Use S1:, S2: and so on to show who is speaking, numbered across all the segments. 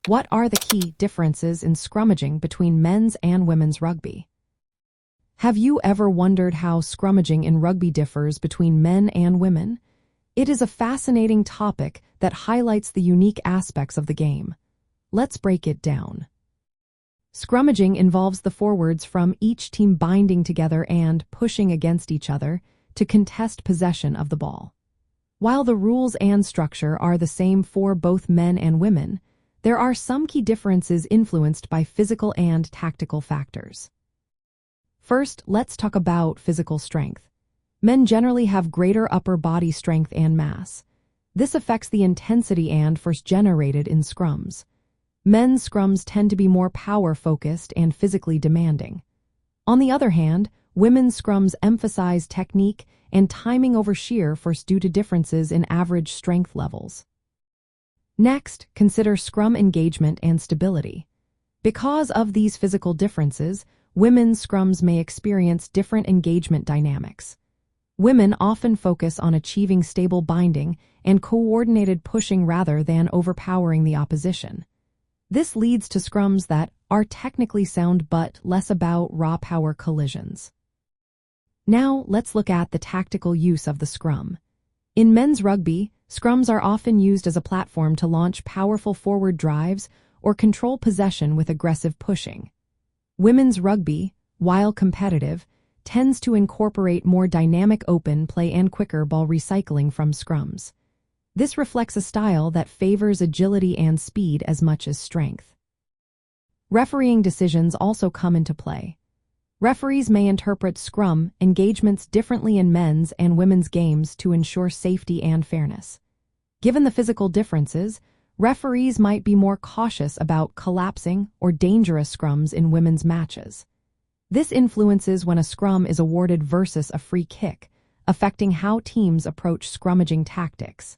S1: What are the key differences in scrummaging between men's and women's rugby? Have you ever wondered how scrummaging in rugby differs between men and women? It is a fascinating topic that highlights the unique aspects of the game. Let's break it down. Scrummaging involves the forwards from each team binding together and pushing against each other to contest possession of the ball. While the rules and structure are the same for both men and women, there are some key differences influenced by physical and tactical factors. First, let's talk about physical strength. Men generally have greater upper body strength and mass. This affects the intensity and force generated in scrums. Men's scrums tend to be more power-focused and physically demanding. On the other hand, women's scrums emphasize technique and timing over sheer force due to differences in average strength levels. Next, consider scrum engagement and stability. Because of these physical differences, women's scrums may experience different engagement dynamics. Women often focus on achieving stable binding and coordinated pushing rather than overpowering the opposition. This leads to scrums that are technically sound but less about raw power collisions. Now, let's look at the tactical use of the scrum. In men's rugby, scrums are often used as a platform to launch powerful forward drives or control possession with aggressive pushing. Women's rugby, while competitive, tends to incorporate more dynamic open play and quicker ball recycling from scrums. This reflects a style that favors agility and speed as much as strength. Refereeing decisions also come into play. Referees may interpret scrum engagements differently in men's and women's games to ensure safety and fairness. Given the physical differences, referees might be more cautious about collapsing or dangerous scrums in women's matches. This influences when a scrum is awarded versus a free kick, affecting how teams approach scrummaging tactics.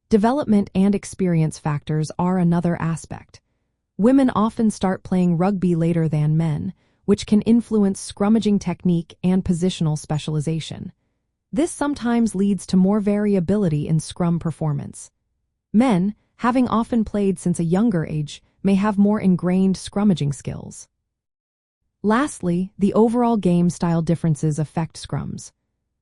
S1: Development and experience factors are another aspect. Women often start playing rugby later than men, which can influence scrummaging technique and positional specialization. This sometimes leads to more variability in scrum performance. Men, having often played since a younger age, may have more ingrained scrummaging skills. Lastly, the overall game style differences affect scrums.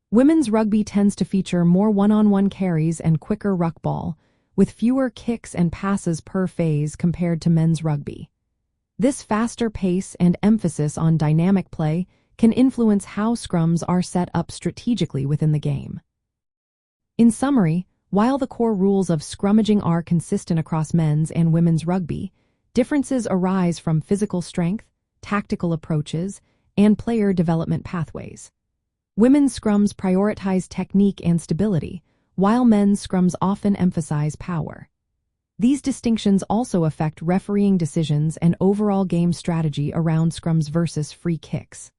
S1: Women's rugby tends to feature more one-on-one carries and quicker ruck ball, with fewer kicks and passes per phase compared to men's rugby. This faster pace and emphasis on dynamic play can influence how scrums are set up strategically within the game. In summary, while the core rules of scrummaging are consistent across men's and women's rugby, differences arise from physical strength, tactical approaches, and player development pathways. Women's scrums prioritize technique and stability, while men's scrums often emphasize power. These distinctions also affect refereeing decisions and overall game strategy around scrums versus free kicks.